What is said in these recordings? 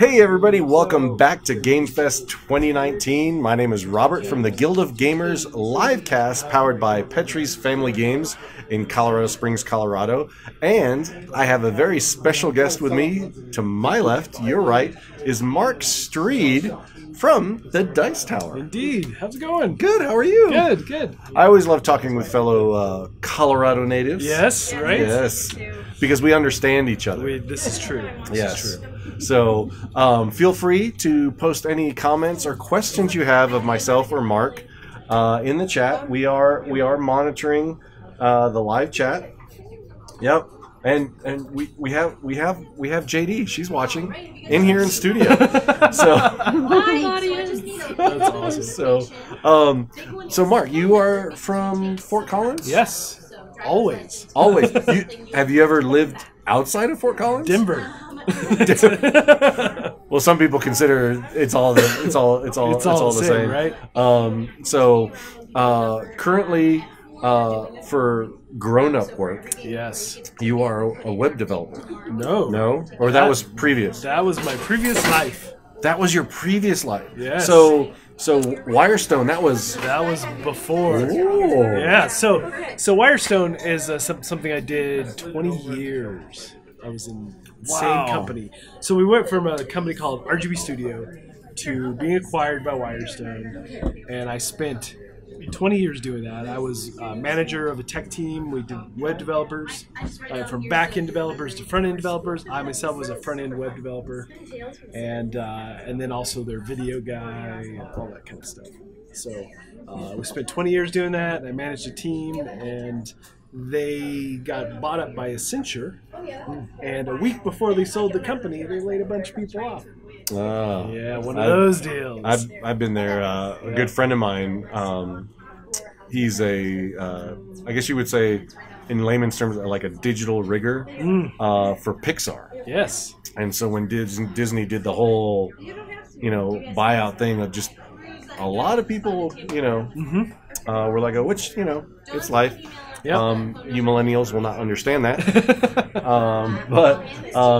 Hey everybody, welcome back to Gamefest 2019. My name is Robert from the Guild of Gamers livecast powered by Petrie's Family Games in Colorado Springs, Colorado. And I have a very special guest with me. To my left, your right, is Mark Streed from the Dice Tower. Indeed. How's it going? Good, how are you? Good, good. I always love talking with fellow Colorado natives. Yes, right? Yes, because we understand each other. This is true. Yes. Is true. So feel free to post any comments or questions you have of myself or Mark in the chat. We are monitoring the live chat. Yep. And we have JD. She's watching in here in studio. So Hi, audience. That's awesome. So Mark, you are from Fort Collins? Yes. Always. Always. Have you ever lived outside of Fort Collins? Denver. Well, some people consider it's all the same, right? So currently, for grown-up work, Yes. you are a web developer. No, or that was previous. That was my previous life. That was your previous life. Yes. So Wirestone. That was before. Ooh. Yeah. So Wirestone is something I did 20 years. I was in the same company. So we went from a company called RGB Studio to being acquired by Wirestone, and I spent 20 years doing that. I was manager of a tech team. We did web developers, from back-end developers to front-end developers. I myself was a front-end web developer, and then also their video guy, all that kind of stuff. So we spent 20 years doing that. I managed a team, and they got bought up by Accenture, and a week before they sold the company, they laid a bunch of people off. Oh, Yeah, one of those deals. I've been there. A good friend of mine. He's I guess you would say, in layman's terms, like a digital rigger for Pixar. Yes. And so when Disney did the whole, buyout thing of just a lot of people, were like, which, it's life. Yep. You millennials will not understand that. But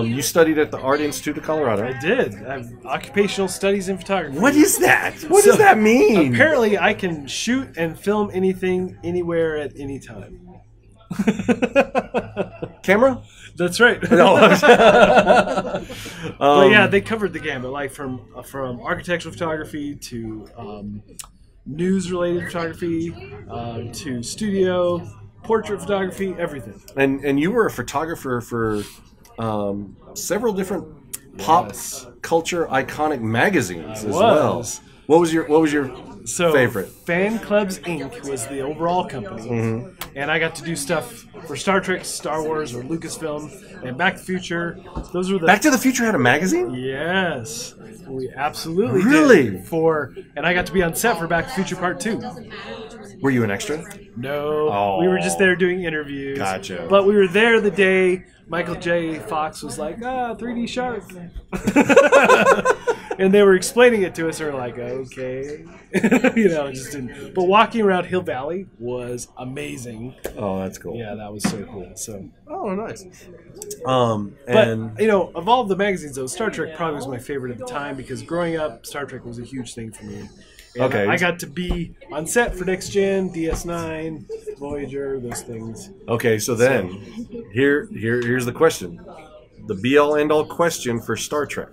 you studied at the Art Institute of Colorado. I did. I have occupational studies in photography. What is that? What does that mean? Apparently, I can shoot and film anything, anywhere, at any time. Camera? That's right. No. But yeah, they covered the gamut, like from architectural photography to news-related photography to studio, portrait photography, everything. And you were a photographer for several different pop culture iconic magazines as well. What was your favorite? Fan Clubs Inc. was the overall company, and I got to do stuff for Star Trek, Star Wars, or Lucasfilm, and Back to the Future. Those were the Back to the Future had a magazine? Yes, we absolutely Really? did. And I got to be on set for Back to the Future Part 2. Were you an extra? No, we were just there doing interviews. Gotcha. But we were there the day Michael J. Fox was like, 3D Shark. And they were explaining it to us, and we were like, okay. Just didn't. But walking around Hill Valley was amazing. Oh, that's cool. Yeah, that was so cool. So. Oh, nice. But, of all the magazines, though, Star Trek probably was my favorite at the time, because growing up, Star Trek was a huge thing for me. And okay. I got to be on set for Next Gen, DS9, Voyager, those things. Okay, so then, here's the question. The be-all, end-all question for Star Trek.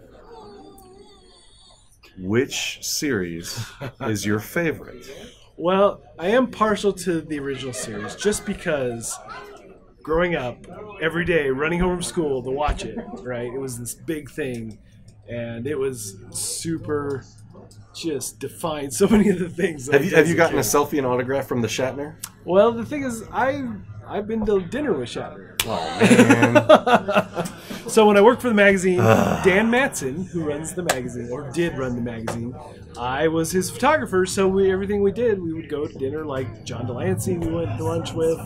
Which series is your favorite? Well, I am partial to the original series, just because growing up, every day, running home from school to watch it, right? It was this big thing, and it was super, just defined so many of the things. Have you gotten a selfie and autograph from the Shatner? Well, the thing is, I've been to dinner with Shatner. Oh, man. So when I worked for the magazine, Dan Matson, who runs the magazine, or did run the magazine, I was his photographer, so everything we did, we would go to dinner, like John Delancey we went to lunch with.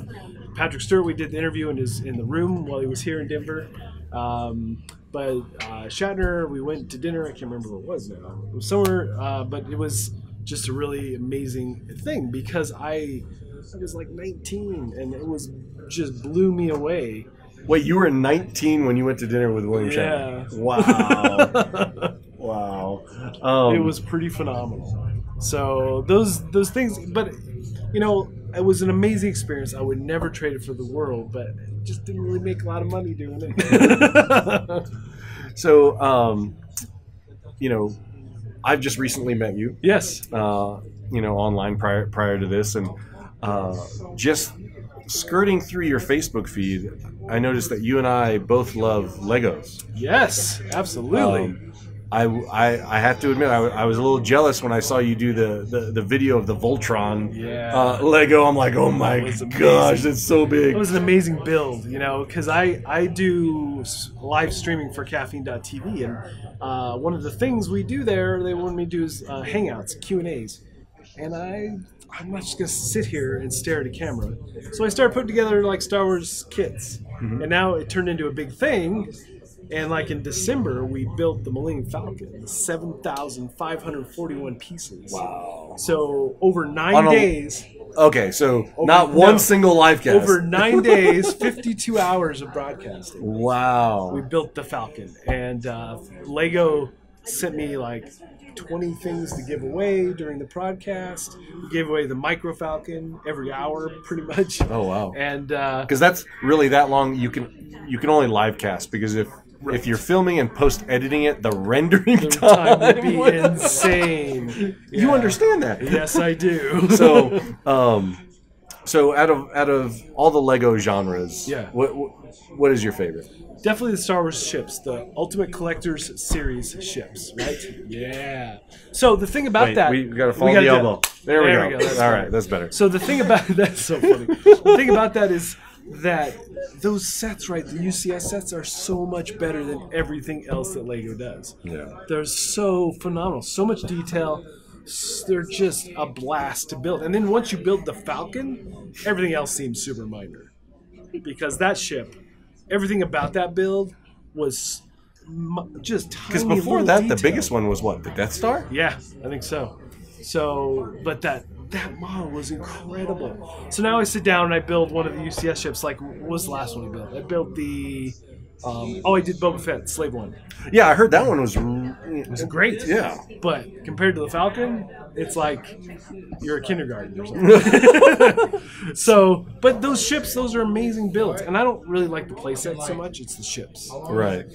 Patrick Stewart, we did the interview in the room while he was here in Denver. But Shatner, we went to dinner, I can't remember where it was now. It was somewhere, but it was just a really amazing thing, because I was like 19, and it was just blew me away. Wait, you were 19 when you went to dinner with William Shatner? Yeah. Wow. was pretty phenomenal. So those things, but you know, it was an amazing experience. I would never trade it for the world, but it just didn't really make a lot of money doing it. So, you know, I've just recently met you. Yes. You know, online prior to this, and just skirting through your Facebook feed, I noticed that you and I both love Legos. Yes, absolutely. I have to admit, I was a little jealous when I saw you do the video of the Voltron Lego. I'm like, oh my gosh, that's so big. It was an amazing build, you know, because I do live streaming for caffeine.tv, and one of the things we do there, they want me to do is hangouts, Q&As. And I'm not just going to sit here and stare at a camera. So I started putting together like Star Wars kits. Mm-hmm. And now it turned into a big thing. And like in December, we built the Millennium Falcon, 7,541 pieces. Wow. So over 9 days. Okay, so not one single live cast. Over 9 days, 52 hours of broadcasting. Wow. We built the Falcon. And Lego sent me like 20 things to give away during the broadcast. We gave away the Micro Falcon every hour, pretty much. Oh wow! And because that's really that long, you can only live cast, because if you're filming and post editing it, the rendering time would be insane. Yeah. You understand that? Yes, I do. So out of all the Lego genres, what is your favorite? Definitely the Star Wars ships, the Ultimate Collector's Series ships, right? Yeah. So the thing about that... we got to follow the elbow. There we go. All right, that's better. So the thing about... That's so funny. The thing about that is that those sets, right, the UCS sets are so much better than everything else that Lego does. Yeah. They're so phenomenal. So much detail. They're just a blast to build. And then once you build the Falcon, everything else seems super minor. Because that ship... Everything about that build was just tiny. Because before that, detail. the biggest one was what? The Death Star? Yeah, I think so. But that model was incredible. So now I sit down and I build one of the UCS ships. Like, what was the last one I built? I built the... I did Boba Fett, Slave One. Yeah, I heard that one was great. Yeah. But compared to the Falcon, it's like you're a kindergarten or something. But those ships, those are amazing builds. And I don't really like the playset so much. It's the ships. Right.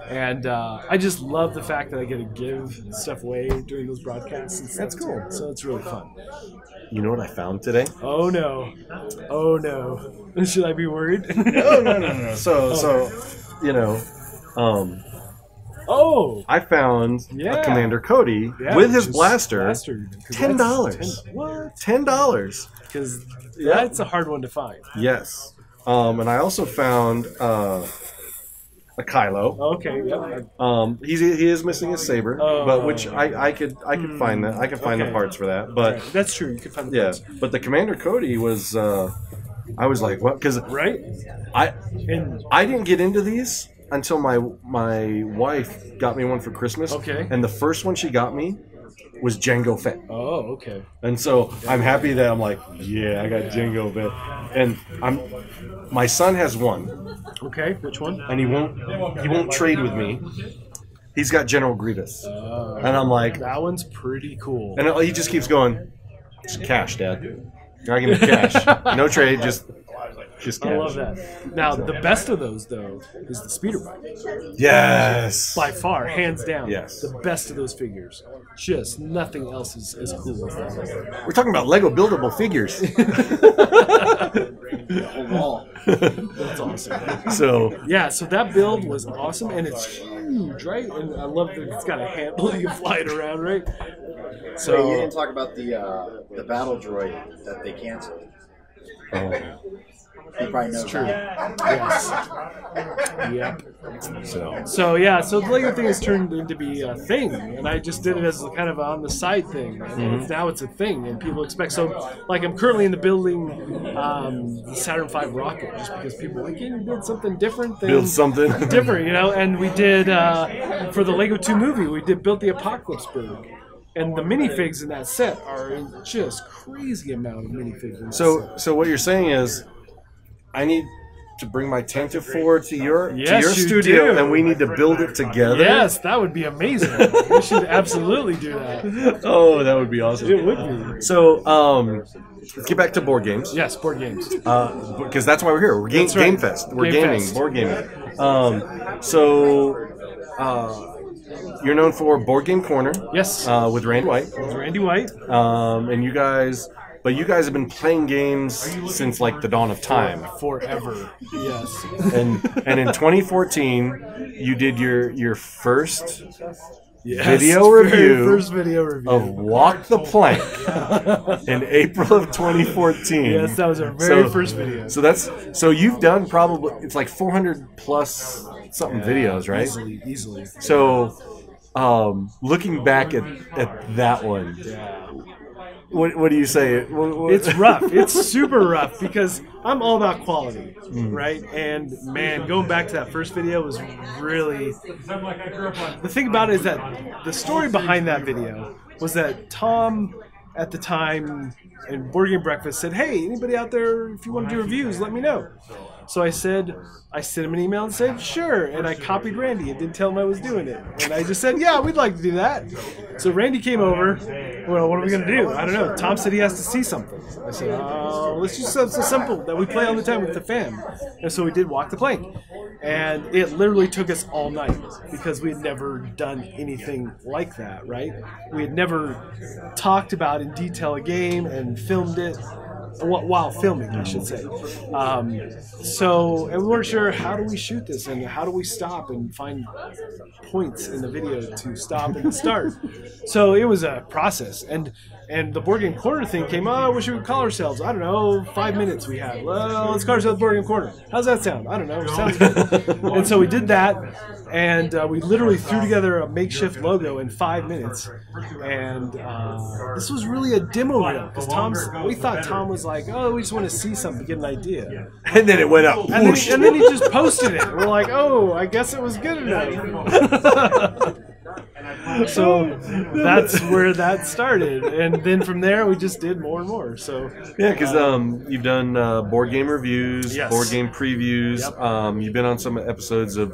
And I just love the fact that I get to give stuff away during those broadcasts. That's cool. So it's really fun. You know what I found today? Oh, no. Oh, no. Should I be worried? No. So, you know, I found a Commander Cody with his blaster. $10. What? $10. Because that's a hard one to find. Yes. And I also found a Kylo. Okay. Yeah. He is missing his saber, but which I could find that. I could find the parts for that. But that's true. You could find the parts. But the Commander Cody was. I was like, what? Because I didn't get into these until my wife got me one for Christmas. Okay. And the first one she got me was Jango Fett. Oh, okay. And so I'm happy that I'm like, I got Jango Fett. And my son has one. Okay, which one? And he won't trade with me. He's got General Grievous. And I'm like, that one's pretty cool. And he just keeps going, just cash, Dad. You're not giving me cash. No trade, just cash. I love that. Now, the best of those, though, is the speeder bike. Yes. By far, hands down. Yes. The best of those figures. Just nothing else is as cool as that. We're talking about Lego buildable figures. That's awesome. So that build was awesome, and it's huge, right? And I love that it's got a handle you can fly it around, right? So you didn't talk about the battle droid that they canceled. Oh. He probably knows that. Yes. Yep. So the Lego thing has turned into be a thing, and I just did it as kind of on the side thing. And now it's a thing, and people expect. So, like, I'm currently in the building the Saturn V rocket, just because people are like, can you build something different? Build something different, you know. And we did for the Lego 2 movie, we built the Apocalypse Berg. And the minifigs in that set are in just crazy amount of minifigs. So what you're saying is, I need to bring my Tantive 4 to your Yes, you studio, do. and we need to build it together. Yes, that would be amazing. We should absolutely do that. Oh, that would be awesome. It would be. So, let's get back to board games. Yes, board games. Because that's why we're here. We're That's right. Gamefest. We're Game gaming, Fest. board gaming. You're known for Board Game Corner. Yes. With Randy White. Randy White. And you guys have been playing games since like the dawn of time. Forever. Yes. And in 2014, you did your first video review First video review of Walk the Plank in April of 2014. Yes, that was our very first video. So you've done probably it's like 400 plus something videos, right? Easily. So looking back at that one, what do you say? It's rough. It's super rough because I'm all about quality, right? And man, going back to that first video was really... The thing about it is that the story behind that video was that Tom, at the time, in Board Game Breakfast said, hey, anybody out there, if you want to do reviews, let me know. So I sent him an email and said, sure. And I copied Randy and didn't tell him I was doing it. And I just said, yeah, we'd like to do that. So Randy came over. Well, what are we going to do? I don't know. Tom said he has to see something. I said, let's do something simple that we play all the time with the fam. And so we did Walk the Plank. And it literally took us all night because we had never done anything like that, right? We had never talked about in detail a game and filmed it. While filming, I should say. And we weren't sure, how do we shoot this and how do we stop and find points in the video to stop and start. So it was a process. And the Board Game Corner thing came, I wish we would call ourselves, I don't know, 5 minutes we had. Well, let's call ourselves Board Game Corner. How's that sound? I don't know. It sounds good. And so we did that. And we literally threw together a makeshift logo in 5 minutes. And this was really a demo reel because we thought Tom was like, oh, we just want to see something, get an idea. And then it went up. And then he just posted it. We're like, oh, I guess it was good enough. So that's where that started. And then from there, we just did more and more. So yeah, because you've done board game reviews, yes. board game previews. Yep. You've been on some episodes of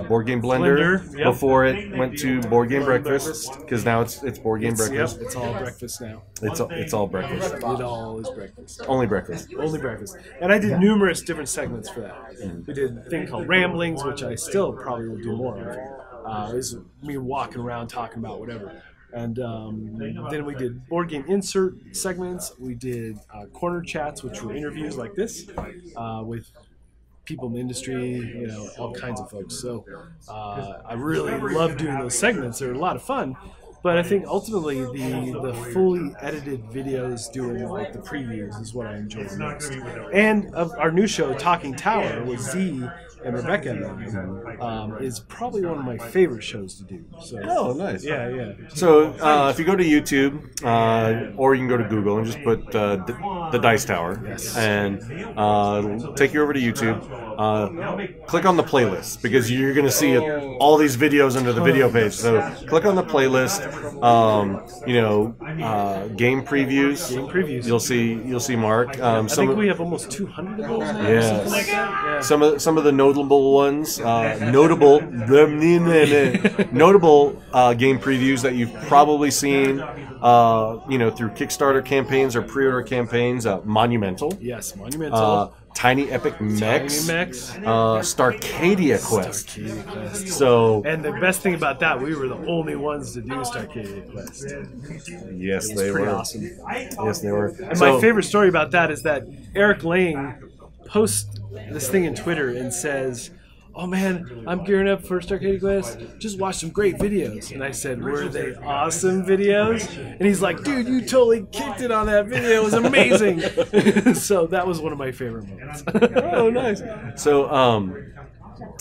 Board Game Blender yep. before it went to Board Game Breakfast, because now it's Board Game Breakfast. Yep, it's all breakfast now. It's all breakfast. It all is breakfast. Only breakfast. Only breakfast. And I did numerous different segments for that. We did a thing called Ramblings, which I still probably will do more of. It was me walking around talking about whatever. And then we did board game insert segments. We did corner chats, which were interviews like this with people in the industry, all kinds of folks. So I really love doing those segments. They're a lot of fun. But I think ultimately the fully edited videos doing like the previews is what I enjoy the most. And of our new show, Talking Tower, with Z and Rebecca, is probably one of my favorite shows to do. So, oh, nice. Yeah. So if you go to YouTube, or you can go to Google and just put the Dice Tower, yes. and it'll take you over to YouTube. Click on the playlist, because you're going to see all these videos under the video page. So click on the playlist. Game previews. Game previews. You'll see Mark. I think we have almost 200 of those now. Yes. Something like that. Yeah. Some of the notable ones, notable game previews that you've probably seen, through Kickstarter campaigns or pre-order campaigns. Monumental. Yes, Monumental. Tiny Epic Mechs. Starcadia Quest. Starcadia Quest. So, and the best thing about that, we were the only ones to do Starcadia Quest. Yes, they were. Awesome. Yes, they were. And my favorite story about that is that Eric Lang posts this thing in Twitter and says, oh man, I'm gearing up for Starcadia Quest. Just watched some great videos. And I said, were they awesome videos? And he's like, dude, you totally kicked it on that video. It was amazing. So that was one of my favorite moments. Oh, nice. So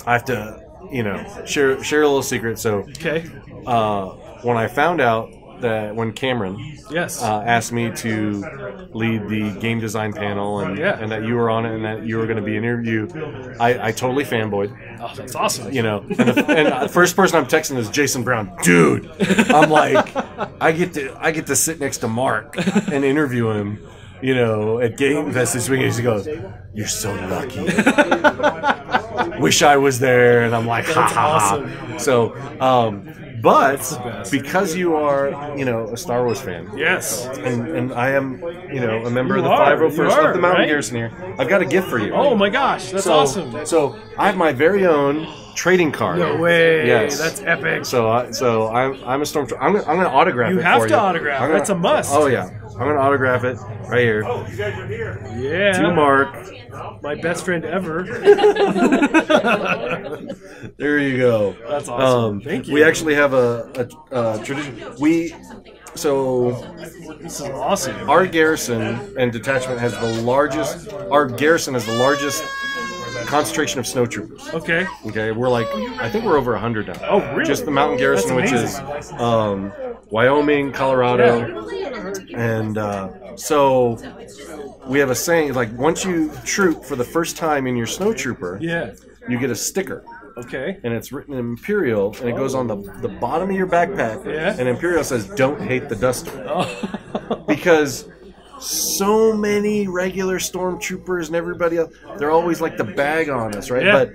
I have to, share a little secret. So okay. When I found out that when Cameron yes. Asked me to lead the game design panel and that you were on it and that you were going to be interviewed, I totally fanboyed. Oh, that's awesome. And the first person I'm texting is Jason Brown. Dude, I'm like, I get to sit next to Mark and interview him. at Gamefest this weekend. He goes, "You're so lucky. Wish I was there." And I'm like, "Ha ha ha." So, but because you are, a Star Wars fan, Yes. and I am, a member of the 501st of the Mountain Garrison here, I've got a gift for you. Oh my gosh, that's awesome. So I have my very own trading card. No way. Yes. That's epic. So I'm a stormtrooper. I'm gonna autograph it. You have for to you. autograph. That's a must. Oh yeah, I'm gonna autograph it right here. Oh, you guys are here. Yeah. To Mark. My best friend ever. There you go. That's awesome. Thank you. We actually have a tradition. This is awesome. Our garrison and detachment has the largest. Our garrison has the largest concentration of snowtroopers. Okay. Okay, I think we're over 100 now. Oh, really? Just the mountain garrison, which is Wyoming, Colorado, and so we have a saying like once you troop for the first time in your snowtrooper, you get a sticker. Okay. And it's written in Imperial, and it goes on the bottom of your backpack. Yeah. And Imperial says, "Don't hate the duster," because so many regular stormtroopers and everybody else, they're always like the bag on us, right? Yeah. But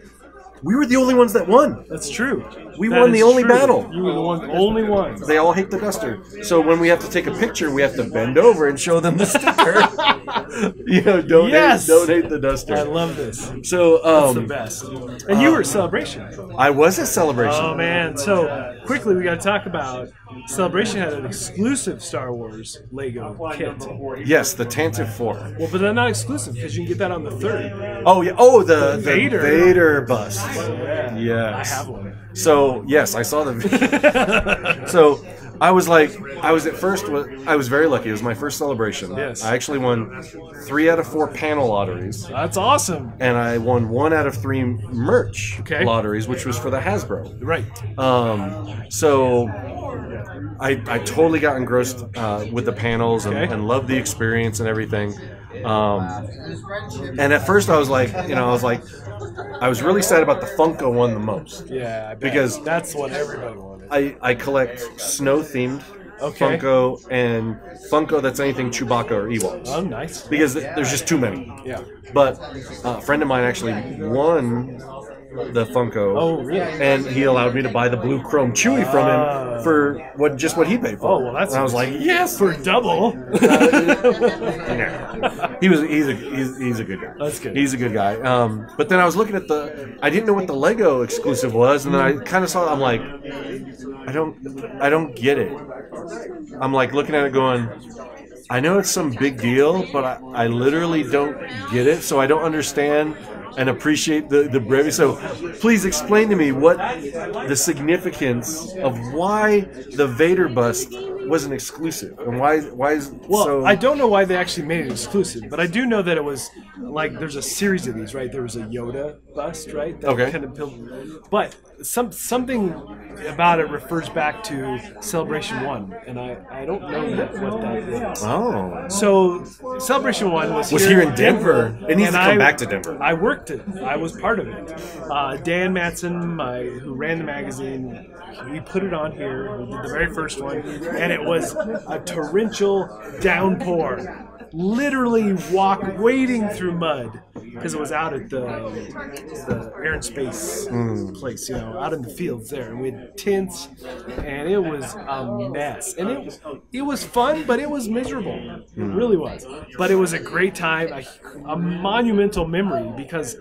we were the only ones that won. That's true. We won the only battle. You were the only ones. They all hate the duster. So when we have to take a picture, we have to bend over and show them the sticker. Don't hate the duster. I love this. So That's the best. And you were at Celebration. I was at Celebration. Oh man! So quickly, we got to talk about Celebration had an exclusive Star Wars Lego kit. Yes, the Tantive 4. Well, but they're not exclusive because you can get that on the 3rd. Oh yeah. Oh, the Vader bust. Yeah. Yes. I have one. So yes, I saw the. So I was very lucky. It was my first celebration. Yes. I actually won 3 out of 4 panel lotteries. That's awesome. And I won 1 out of 3 merch lotteries, which was for the Hasbro. Right. So I totally got engrossed with the panels and loved the experience and everything. And at first I was like, I was really sad about the Funko one the most. Yeah, I bet. Because that's what everybody wanted. I collect snow-themed Funko and Funko that's anything Chewbacca or Ewoks. Oh, nice. Because there's just too many. Yeah. But a friend of mine actually won the Funko. Oh, really? And he allowed me to buy the blue chrome Chewie from him for what he paid for. Oh, well, that's. And I was like, yes, for double. He's a good guy. That's good. He's a good guy. But then I was looking at I didn't know what the Lego exclusive was, and then I kind of saw it. I'm like, I don't get it. I'm like looking at it going, I know it's some big deal, but I literally don't get it, so I don't understand and appreciate the brevity. So please explain to me what the significance of why the Vader bust wasn't exclusive and why is so. I don't know why they actually made it exclusive, but I do know that it was like there's a series of these, right? There was a Yoda bust, right? That kind of but something about it refers back to Celebration 1, and I don't know what that is. Oh. So Celebration 1 was here in Denver. It needs to come back to Denver. I worked it. I was part of it. Dan Matson, who ran the magazine, we put it on here. We did the very first one, and it was a torrential downpour. Literally wading through mud because it was out at the Air and Space place, out in the fields there. And we had tents, and it was a mess. And it was fun, but it was miserable. It really was. But it was a great time, a monumental memory because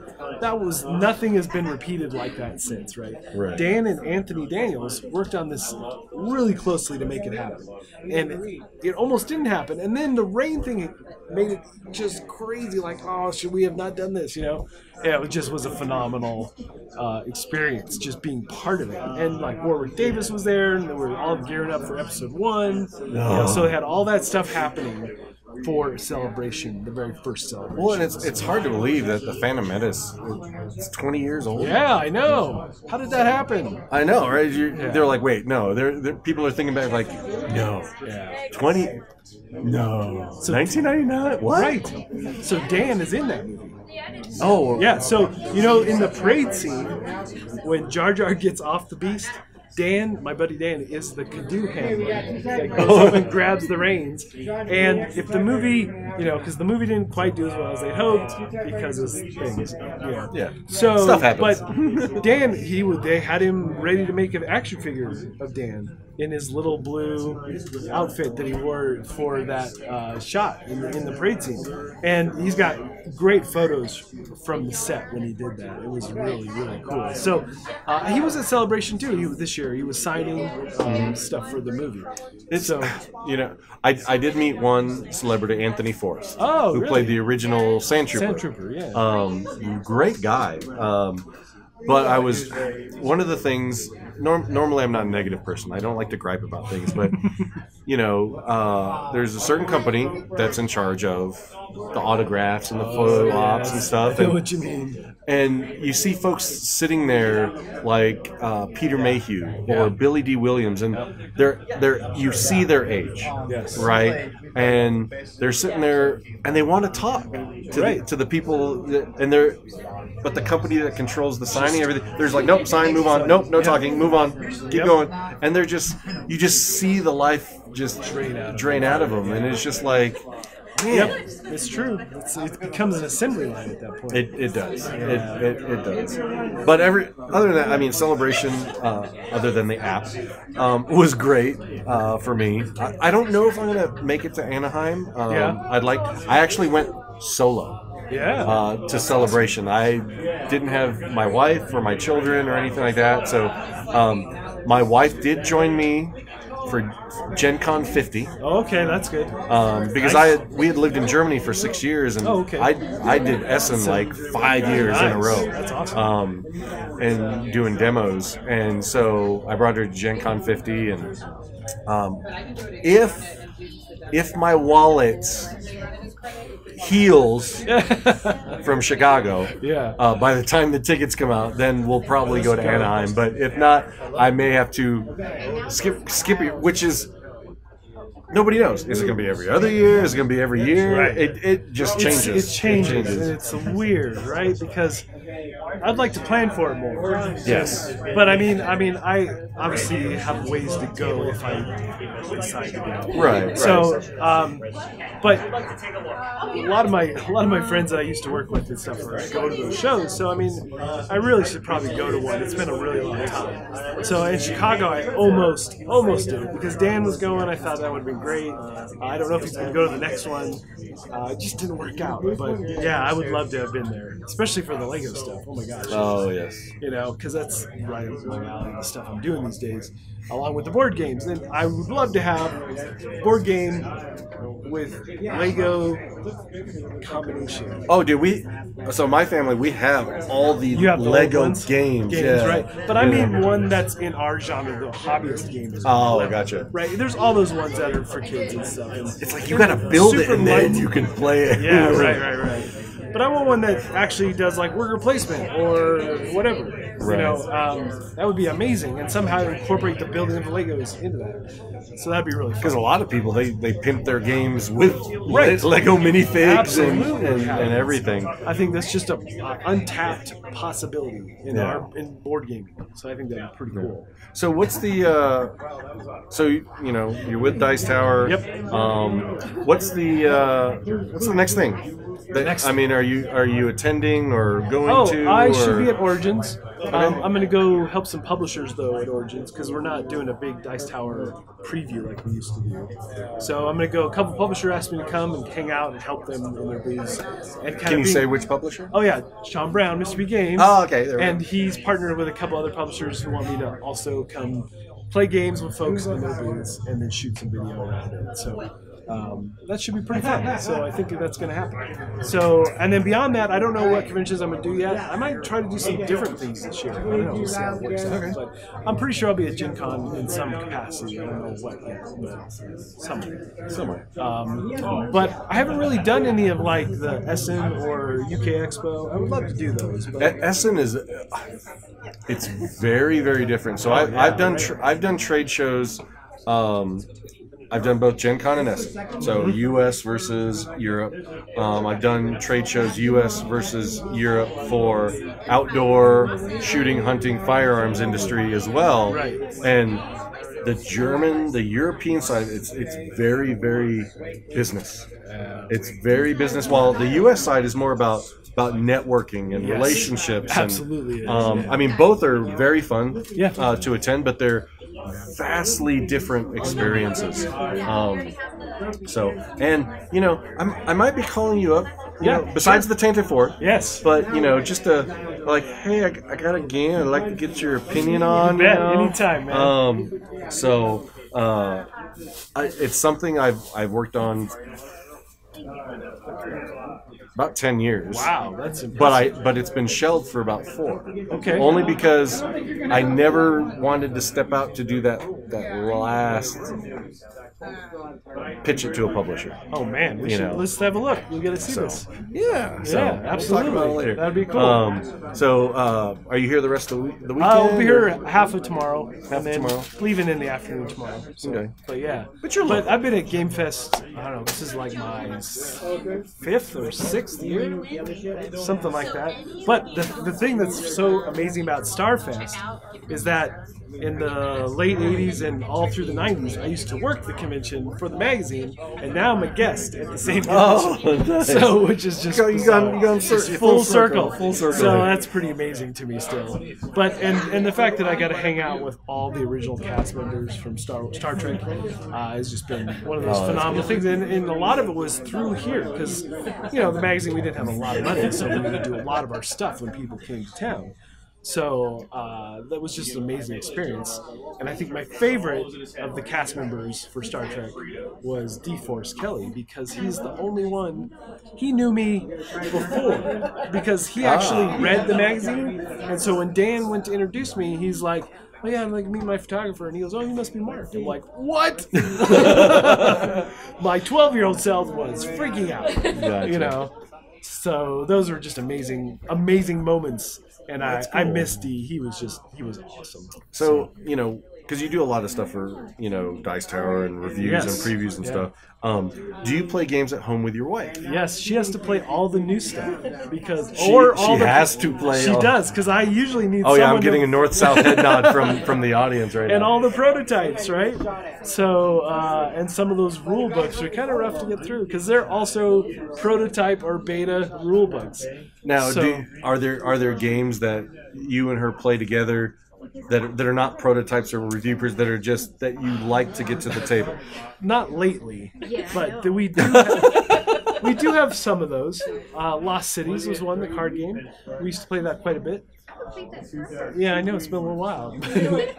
nothing has been repeated like that since, right? Dan and Anthony Daniels worked on this really closely to make it happen. And it almost didn't happen. And then the rain thing made it just crazy, like, oh, should we have not done this, Yeah, it just was a phenomenal experience, just being part of it. And, like, Warwick Davis was there, and they were all gearing up for episode 1. So they had all that stuff happening for Celebration, the very first Celebration. Well, and it's hard to believe that the Phantom Menace is 20 years old. Yeah, I know. How did that happen? I know, right? They're like, wait, no. People are thinking back like, no. 20? No. So, 1999? What? Right. So Dan is in that movie. Oh. Yeah, so, in the parade scene, when Jar Jar gets off the beast, Dan, my buddy Dan, is the canoe handler that goes up and grabs the reins. And if the movie, because the movie didn't quite do as well as they hoped because of things, Yeah. So Stuff happens. But Dan, they had him ready to make an action figure of Dan in his little blue outfit that he wore for that shot in the parade scene. And he's got great photos from the set when he did that. It was really, really cool. So he was at Celebration too this year. He was signing stuff for the movie. I did meet one celebrity, Anthony Forrest, who really? played the original Sand Trooper. Sand Trooper, yeah. Great guy. But I was one of the things. Normally, I'm not a negative person. I don't like to gripe about things, but there's a certain company that's in charge of the autographs and the photo ops and stuff. I know what you mean. And you see folks sitting there like Peter Mayhew or Billy D. Williams, and you see their age, right? And they're sitting there and they want to talk to the people, but the company that controls the signing, everything, there's like, nope, sign, move on, nope, no talking, move on, keep going, and you just see the life just drain out of them, and it's just like. Man. Yep, it's true. It becomes an assembly line at that point. It does. It does. But other than that, I mean, Celebration, other than the app, was great for me. I don't know if I'm going to make it to Anaheim. I actually went solo. To Celebration. I didn't have my wife or my children or anything like that. So my wife did join me for Gen Con 50. Oh, okay, that's good. Because we had lived in Germany for 6 years, and I did Essen like 5 years in a row. That's awesome. And doing demos, and so I brought her to Gen Con 50, and if my wallet heals from Chicago, by the time the tickets come out, then we'll probably go to Anaheim. But if not, I may have to skip it, which is nobody knows. Is it going to be every other year? Is it going to be every year? Right. It just changes. It changes. And it's weird, right? Because I'd like to plan for it more. Yes. But I mean, I obviously have ways to go if I decide to go. Right. So, but a lot of my friends that I used to work with and stuff go to those shows. So I mean, I really should probably go to one. It's been a really long time. So in Chicago, I almost did it because Dan was going. I thought that would have been great. I don't know if he's going to go to the next one. It just didn't work out. But yeah, I would love to have been there, especially for the Lego stuff. Oh my gosh. Oh yes. Because that's right up my alley, the stuff I'm doing these days, along with the board games. And I would love to have a board game with Lego combination. Oh, dude, so my family, we have all the Lego games. Right? But I mean one that's in our genre, the hobbyist games. Oh, gotcha. Right? There's all those ones that are for kids and stuff. And it's like you got to build it and then you can play it. Yeah, right. But I want one that actually does like worker placement or whatever. Right. That would be amazing, and somehow incorporate the building of the Legos into that. So that'd be really fun. Because a lot of people they pimp their games with Lego minifigs and everything. I think that's just an untapped possibility in board gaming. So I think that'd be pretty cool. So what's the you're with Dice Tower. Yep. What's the next thing? I mean, are you attending or going to? I should be at Origins. I'm going to go help some publishers though at Origins because we're not doing a big Dice Tower preview like we used to do. So I'm going to go. A couple publishers asked me to come and hang out and help them in their booths. Can you say which publisher? Oh yeah, Sean Brown, Mr. B Games. Oh, okay. There we go. And he's partnered with a couple other publishers who want me to also come play games with folks in their booths and then shoot some video around it. So. That should be pretty fun. So I think that's going to happen. So, and then beyond that, I don't know what conventions I'm going to do yet. I might try to do some different things this year. I don't know. We'll see how it works out. But I'm pretty sure I'll be at Gen Con in some capacity. I don't know what yet, but somewhere. But I haven't really done any of like the Essen or UK Expo. I would love to do those. But Essen it's very, very different. So I've done trade shows. I've done both Gen Con and Essen, so U.S. versus Europe. I've done trade shows U.S. versus Europe for outdoor shooting, hunting, firearms industry as well. Right. And the European side, it's very, very business. It's very business. While the U.S. side is more about networking and relationships. Absolutely. And, I mean, both are very fun Yeah. to attend, but they're vastly different experiences. So, and you know, I might be calling you up. Besides the Tainted Four. Yes. But you know, just like, hey, I got a game I'd like to get your opinion on. Anytime, man. It's something I've worked on about 10 years. Wow, that's impressive. But it's been shelved for about 4. Okay. Only because I never wanted to step out to do that last pitch it to a publisher. Oh man, let's have a look. We got to see this. Yeah. So Yeah, absolutely. Let's talk about it later. That'd be cool. Are you here the rest of the weekend? I'll be here half of tomorrow. Half of tomorrow. Leaving in the afternoon tomorrow. So, Okay. But yeah. But I've been at Gamefest, I don't know, this is like my 5th or 6th year? Something like that. But the thing that's so amazing about Starfest is that in the late 80s and all through the 90s, I used to work the convention for the magazine, and now I'm a guest at the same convention. Oh, nice. So, which is just you gone full circle. Full circle. So that's pretty amazing to me still. But and the fact that I got to hang out with all the original cast members from Star Trek has just been one of those phenomenal things. And a lot of it was through here because, you know, the magazine, we didn't have a lot of money, so we would do a lot of our stuff when people came to town. So that was just an amazing experience. And I think my favorite of the cast members for Star Trek was D-Force Kelly, because he's the only one. He knew me before because he actually read the magazine. And so when Dan went to introduce me, he's like, oh yeah, I'm like meeting my photographer, and he goes, oh, you must be Mark. I'm like, what? My 12-year-old self was freaking out. Gotcha. You know. So those were just amazing moments. And I miss D. He was awesome. So, you know, because you do a lot of stuff for, you know, Dice Tower and reviews and previews and stuff. Do you play games at home with your wife? Yes, she has to play all the new stuff because She has to play. She does, because I usually need. Oh yeah, I'm getting a north-south head nod from the audience right now. And all the prototypes, right? So, and some of those rule books are kind of rough to get through because they're also prototype or beta rule books. Now, So- are there games that you and her play together that are not prototypes or reviewers that are just that you like to get to the table? Not lately, but we do have some of those. Lost Cities was one, the card game. We used to play that quite a bit. Yeah, I know, it's been a little while.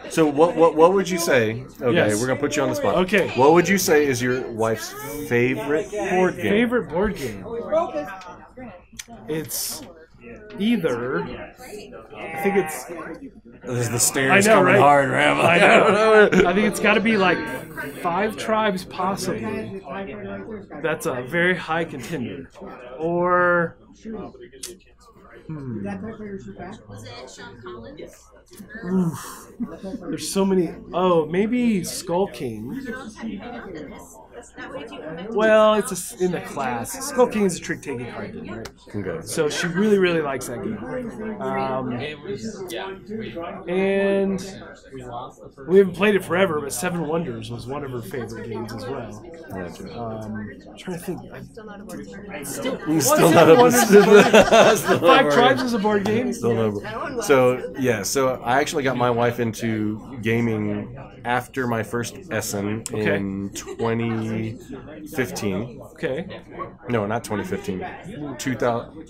So what would you say? Okay, Yes. we're gonna put you on the spot. Okay. What would you say is your wife's favorite board game? Favorite board game? It's either, I think it's, There's the stairs I know, coming right? hard, Ram. I know. I think it's got to be like 5 Tribes, possibly. That's a very high contender. Or there's so many. Oh, maybe Skull King. Well, it's in the class. Skull King is a trick-taking card game, right? Okay. So she really, really likes that game. And we haven't played it forever, but Seven Wonders was one of her favorite games as well. I'm trying to think. Still not up. Five Tribes is a board game. So yeah, so I actually got my wife into gaming after my first Essen in 2015. Okay. No, not 2015. 2000.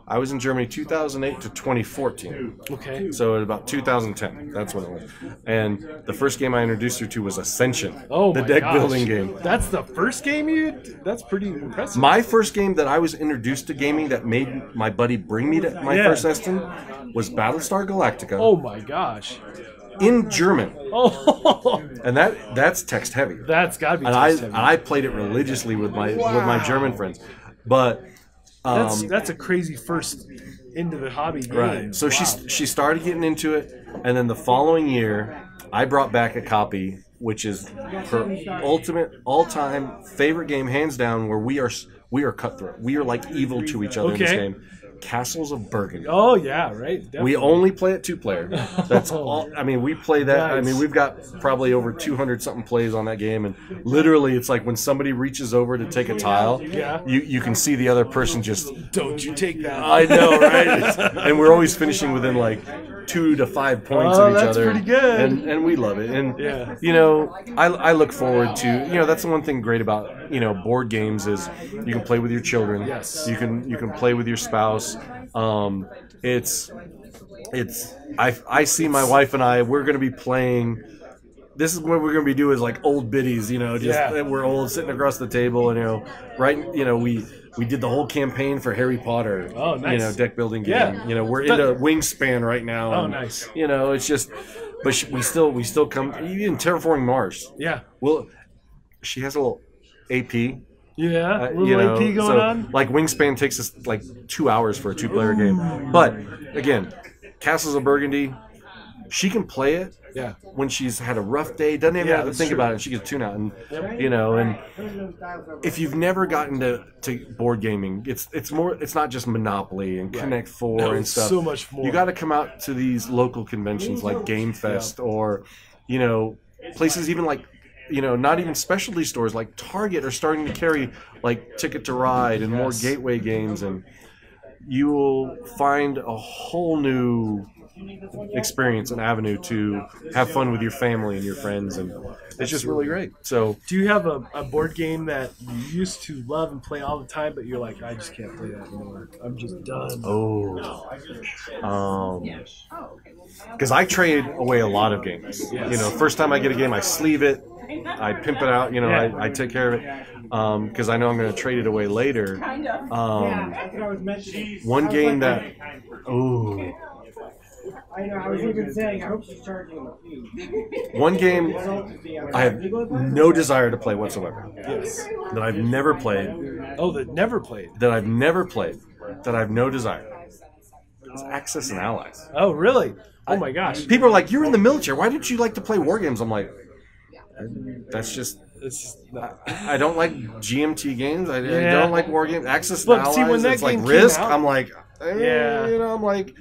I was in Germany 2008 to 2014. Okay. So at about 2010, that's when it was. And the first game I introduced her to was Ascension, Oh, the my deck gosh. building game. That's the first game you. That's pretty impressive. My first game that I was introduced to gaming that made my buddy bring me to my first Essen was Battlestar Galactica. Oh my gosh. In German, Oh, and that's text heavy. that's gotta be. And text heavy. I played it religiously with my German friends, but That's a crazy first into the hobby game. right. So Wow. she started getting into it, and then the following year, I brought back a copy which is her ultimate all-time favorite game, hands down. Where we are cutthroat. We are like evil to each other in this game. Castles of Burgundy. Oh yeah, right. Definitely. We only play it 2-player. That's all. I mean, we play that. Nice. I mean, we've got probably over 200 something plays on that game, and literally, it's like when somebody reaches over to take a tile, you can see the other person just. Don't you take that? I know, right? And we're always finishing within like 2 to 5 points of each that's other. Pretty good. And we love it. And you know, I look forward to, you know, that's the one thing great about, you know, board games is you can play with your children. Yes. You can play with your spouse. I see my wife and we're going to be playing. This is what we're going to be doing is like old biddies, you know, we're old sitting across the table and, you know, right, you know, we did the whole campaign for Harry Potter. Oh, nice. You know, deck building game. You know, we're into Wingspan right now. Oh, and, nice. You know, it's just, but we still come, even Terraforming Mars. Yeah. Well, she has a little AP. Yeah, a little you know, AP going on. Like Wingspan takes us like 2 hours for a 2-player game. But again, Castles of Burgundy, she can play it. Yeah. When she's had a rough day, doesn't even have to think about it. She gets tune out, and you know. And if you've never gotten to board gaming, it's not just Monopoly and Connect Four and stuff. So much more. You got to come out to these local conventions like Gamefest or, you know, places even like, you know, not even specialty stores like Target are starting to carry like Ticket to Ride and more gateway games, and you will find a whole new experience and avenue to have fun with your family and your friends, and it's just really great. So, do you have a board game that you used to love and play all the time, but you're like, I just can't play that anymore. I'm just done. Because I trade away a lot of games. Yes. You know, first time I get a game, I sleeve it, I pimp it out. You know, I take care of it. Because I know I'm going to trade it away later. One game that, I was even saying, I hope she's charging him a fee. One game I have no desire to play whatsoever. Yes. That I've never played. Oh, that never played. That I've never played. That I have no desire. It's Axis and Allies. Oh, really? Oh my gosh. People are like, you're in the military. Why don't you like to play war games? I'm like, that's just. I don't like GMT games. I don't like war games. Axis and Allies. See, when that it's like Risk. Out, I'm like, you know, I'm like,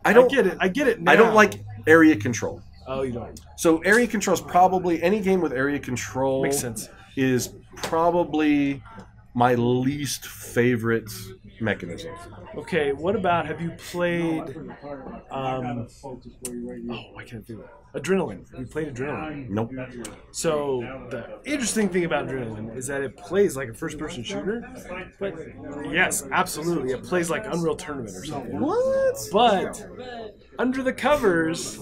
I get it now. I don't like area control. Oh, you don't. So area control is probably, any game with area control makes sense. Is probably my least favorite mechanism. Okay, what about, have you played, I can't do it. Adrenaline. Have you played Adrenaline? Nope. So the interesting thing about Adrenaline is that it plays like a first-person shooter, but yes, absolutely, it plays like Unreal Tournament or something. What? But under the covers,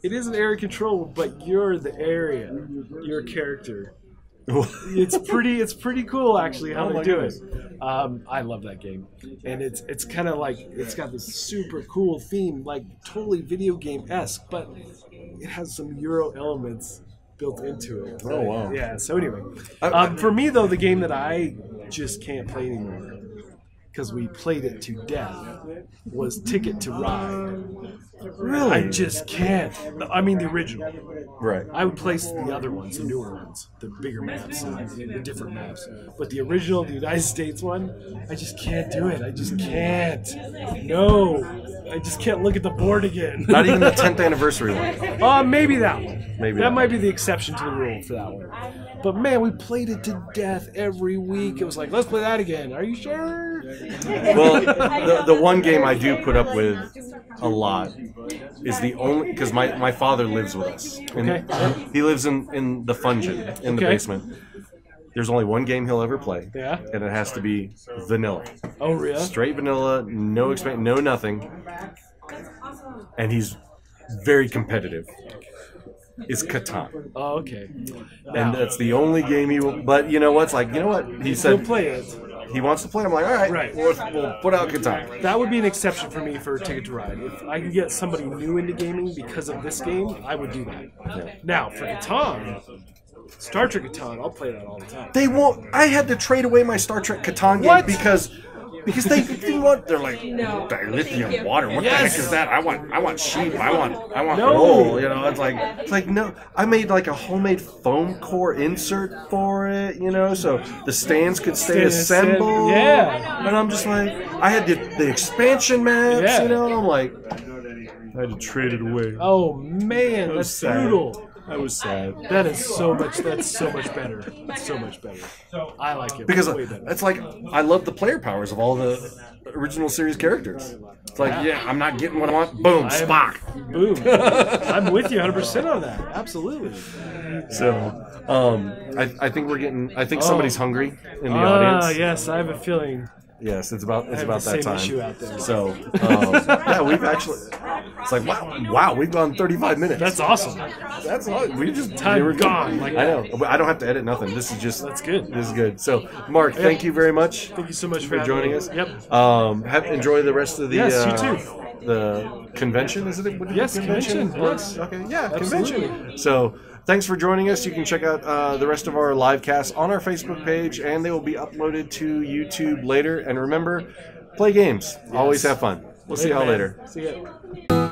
it isn't area control, but you're the area, your character. It's pretty cool actually how they do it. I love that game, and it's kind of like, it's got this super cool theme, like totally video game-esque, but it has some Euro elements built into it. Oh wow! Yeah. So anyway, for me though, the game that I just can't play anymore because we played it to death was Ticket to Ride. Really? I just can't. I mean, the original. Right. I would place the other ones, the newer ones, the bigger maps, the different maps. But the original, the United States one, I just can't do it. I just can't. No. I just can't look at the board again. Not even the 10th anniversary one. Maybe that one. Maybe that might be the exception to the rule for that one. But man, we played it to death every week. It was like, let's play that again. Are you sure? Well, the one game I do put up with a lot is the only, because my father lives with us. And he lives in the Fungin, in the basement. There's only one game he'll ever play, and it has to be vanilla. Oh, really? Straight vanilla, no no nothing. And he's very competitive. Is Catan. Oh, okay. And that's the only game he will. But you know what's like? You know what he said? He'll play it. He wants to play. I'm like, all right, we'll put out Catan. That would be an exception for me for Ticket to Ride. If I could get somebody new into gaming because of this game, I would do that. Yeah. Now for Catan, Star Trek Catan, I'll play that all the time. They won't. I had to trade away my Star Trek Catan game because because they didn't want. They're like lithium Thank you. water. What the heck is that? I want sheep. I want No. wool. You know, it's like no. I made like a homemade foam core insert for it. You know, so the stands could stay assembled. Yeah. And I'm just like, I had the expansion maps. Yeah. You know, and I'm like, I had to trade it away. Oh man, that's sad. brutal. I was sad. That's so much better. That's so much better. I like it. Because way better. it's like, I love the player powers of all the original series characters. It's like, yeah, I'm not getting what I want. Boom, Spock. Boom. I'm with you 100% on that. Absolutely. So, I think we're getting. I think somebody's hungry in the audience. Yes, I have a feeling. Yes, it's about I have that the same time. issue out there. So, yeah, we've actually. It's like wow, we've gone 35 minutes. That's awesome. That's all. We just Time gone. Like I know. I don't have to edit nothing. This is just. That's good. This is good. So, Mark, thank you very much. Thank you so much for joining having me. us. Yep. Enjoy the rest of the. Yes, you too. The convention, is it? Yes, convention. Yes. Okay. Yeah, Absolutely. convention. So. Thanks for joining us. You can check out the rest of our live casts on our Facebook page, and they will be uploaded to YouTube later. And remember, play games. Always have fun. We'll see y'all later. See ya.